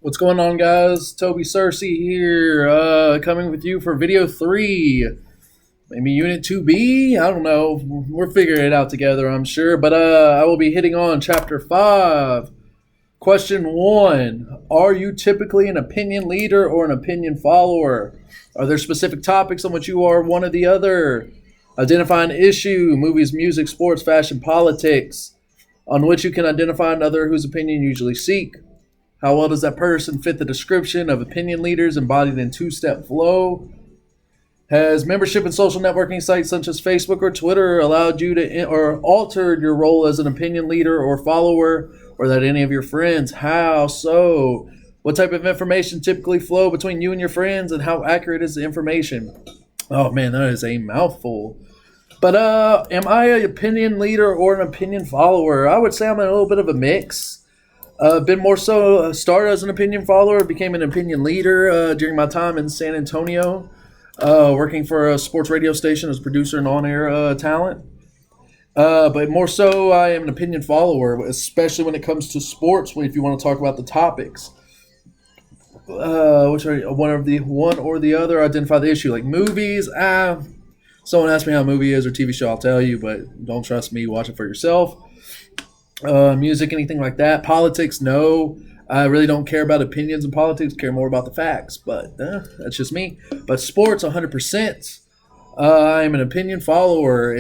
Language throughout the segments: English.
What's going on, guys? Toby Cersei here, coming with you for video 3. Maybe Unit 2B? I don't know. We're figuring it out together, I'm sure. But I will be hitting on Chapter 5. Question 1. Are you typically an opinion leader or an opinion follower? Are there specific topics on which you are one or the other? Identify an issue, movies, music, sports, fashion, politics, on which you can identify another whose opinion you usually seek. How well does that person fit the description of opinion leaders embodied in TwoStep Flow? Has membership in social networking sites such as Facebook or Twitter allowed you to or altered your role as an opinion leader or follower, or that any of your friends? How so? What type of information typically flow between you and your friends, and how accurate is the information? Oh man, that is a mouthful. But am I an opinion leader or an opinion follower? I would say I'm a little bit of a mix. Been more so started as an opinion follower, became an opinion leader during my time in San Antonio, working for a sports radio station as producer and on-air talent. But more so, I am an opinion follower, especially when it comes to sports. If you want to talk about the topics, which are one or the other, identify the issue. Like movies, someone asked me how a movie is or TV show, I'll tell you, but don't trust me. Watch it for yourself. Music, anything like that. Politics, no. I really don't care about opinions in politics. Care more about the facts. But that's just me. But sports, 100%. I am an opinion follower.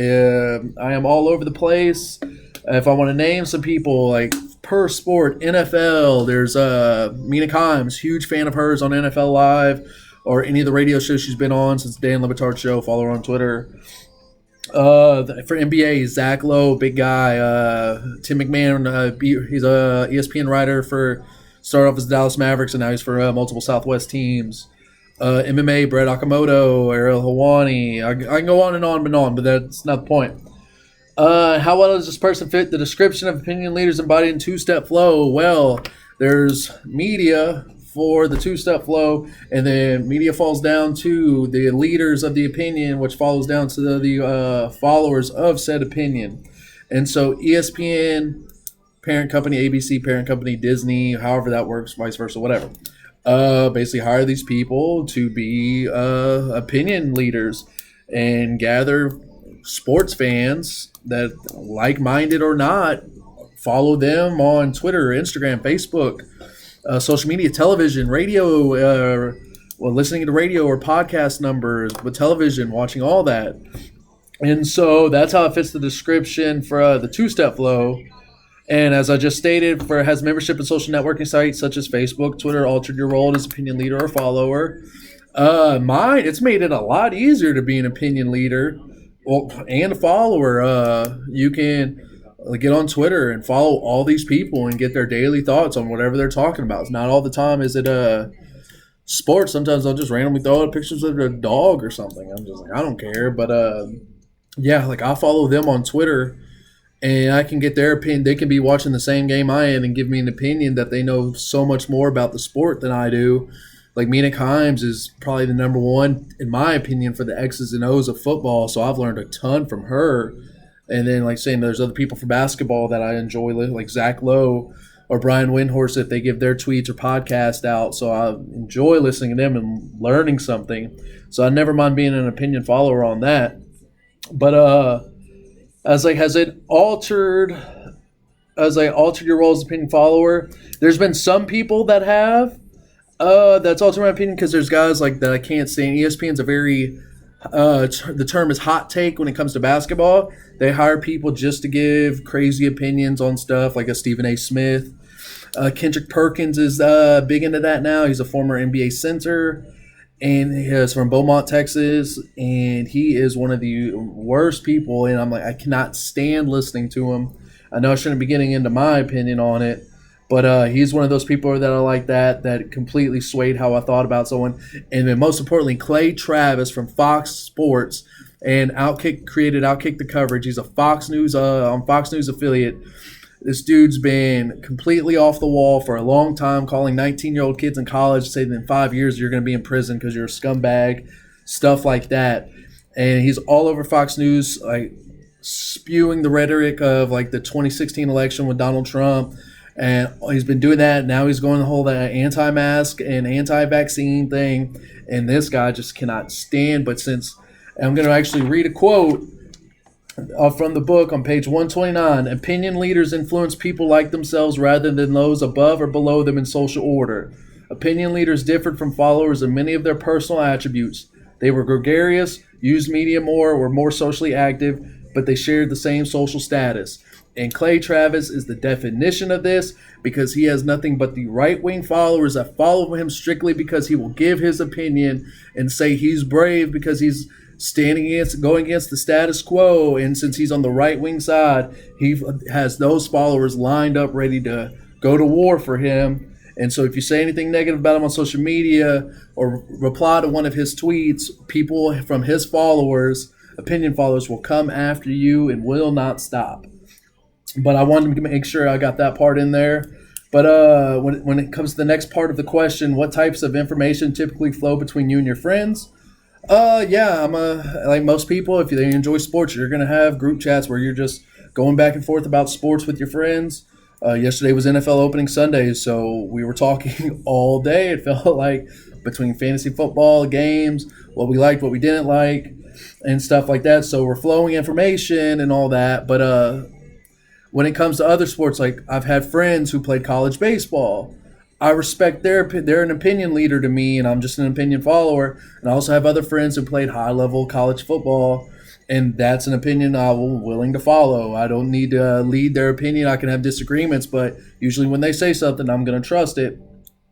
I am all over the place. If I want to name some people, like per sport, NFL, there's Mina Kimes, huge fan of hers on NFL Live or any of the radio shows she's been on since Dan Le Batard's show. Follow her on Twitter. For NBA, Zach Lowe, big guy. Tim McMahon, he's a ESPN writer started off as the Dallas Mavericks, and now he's for multiple Southwest teams. MMA, Brett Okamoto, Ariel Helwani. I can go on and on, but that's not the point. How well does this person fit the description of opinion leaders embodied in TwoStep Flow? Well, there's media for the TwoStep Flow, and then media falls down to the leaders of the opinion, which follows down to the followers of said opinion. And so ESPN, parent company, ABC, parent company, Disney, however that works, vice versa, whatever. Basically hire these people to be opinion leaders and gather sports fans that, like-minded or not, follow them on Twitter, Instagram, Facebook, social media, television, radio, listening to radio or podcast numbers, but television, watching all that. And so that's how it fits the description for the TwoStep Flow. And as I just stated, has membership in social networking sites such as Facebook, Twitter, altered your role as opinion leader or follower. It's made it a lot easier to be an opinion leader and a follower. You can get on Twitter and follow all these people and get their daily thoughts on whatever they're talking about. It's not all the time is it sports. Sometimes I'll just randomly throw out pictures of a dog or something. I'm just like, I don't care. But yeah, like I follow them on Twitter and I can get their opinion. They can be watching the same game I am and give me an opinion that they know so much more about the sport than I do. Like Mina Kimes is probably the number one, in my opinion, for the X's and O's of football. So I've learned a ton from her. And then, like saying, there's other people for basketball that I enjoy, like Zach Lowe or Brian Windhorst, if they give their tweets or podcast out. So I enjoy listening to them and learning something. So I never mind being an opinion follower on that. But has it altered your role as opinion follower? There's been some people that have. That's altered my opinion because there's guys like that I can't stand. ESPN's a very the term is hot take when it comes to basketball. They hire people just to give crazy opinions on stuff, like a Stephen A. Smith. Kendrick Perkins is big into that now. He's a former NBA center, and he is from Beaumont, Texas, and he is one of the worst people, and I'm like, I cannot stand listening to him. I know I shouldn't be getting into my opinion on it, but he's one of those people that are like that completely swayed how I thought about someone. And then most importantly, Clay Travis from Fox Sports and Outkick the Coverage. He's a Fox News affiliate. This dude's been completely off the wall for a long time, calling 19-year-old kids in college, saying in 5 years you're going to be in prison because you're a scumbag, stuff like that. And he's all over Fox News, like spewing the rhetoric of like the 2016 election with Donald Trump And he's been doing that. Now he's going the whole that anti-mask and anti-vaccine thing. And this guy just cannot stand. But since I'm going to actually read a quote from the book on page 129. Opinion leaders influence people like themselves rather than those above or below them in social order. Opinion leaders differed from followers in many of their personal attributes. They were gregarious, used media more, were more socially active, but they shared the same social status. And Clay Travis is the definition of this because he has nothing but the right wing followers that follow him strictly because he will give his opinion and say he's brave because he's going against the status quo. And since he's on the right wing side, he has those followers lined up ready to go to war for him. And so if you say anything negative about him on social media or reply to one of his tweets, people from his followers, opinion followers, will come after you and will not stop. But I wanted to make sure I got that part in there. But when it comes to the next part of the question, what types of information typically flow between you and your friends? Yeah, like most people, if they enjoy sports, you're gonna have group chats where you're just going back and forth about sports with your friends. Yesterday was NFL opening Sunday, so we were talking all day. It felt like between fantasy football games, what we liked, what we didn't like, and stuff like that. So we're flowing information and all that. But when it comes to other sports, like I've had friends who played college baseball. I respect they're an opinion leader to me, and I'm just an opinion follower. And I also have other friends who played high level college football, and that's an opinion I'm willing to follow. I don't need to lead their opinion. I can have disagreements, but usually when they say something, I'm going to trust it.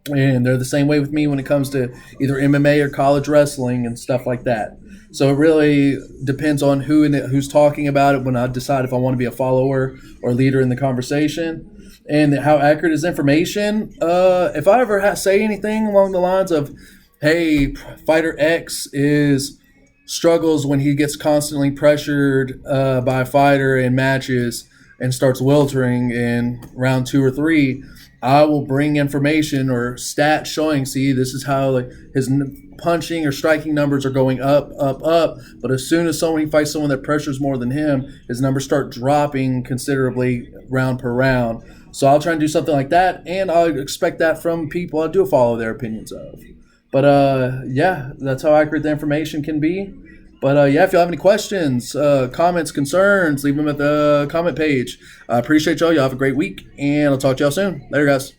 And they're the same way with me when it comes to either MMA or college wrestling and stuff like that. So it really depends on who's talking about it when I decide if I want to be a follower or leader in the conversation. And how accurate is information? If I ever say anything along the lines of, hey, fighter X struggles when he gets constantly pressured by a fighter in matches and starts weltering in round 2 or 3, I will bring information or stats showing, see, this is how his punching or striking numbers are going up, up, up. But as soon as he fights someone that pressures more than him, his numbers start dropping considerably round per round. So I'll try and do something like that, and I'll expect that from people I do follow their opinions of. But yeah, that's how accurate the information can be. But yeah, if y'all have any questions, comments, concerns, leave them at the comment page. I appreciate y'all. Y'all have a great week, and I'll talk to y'all soon. Later, guys.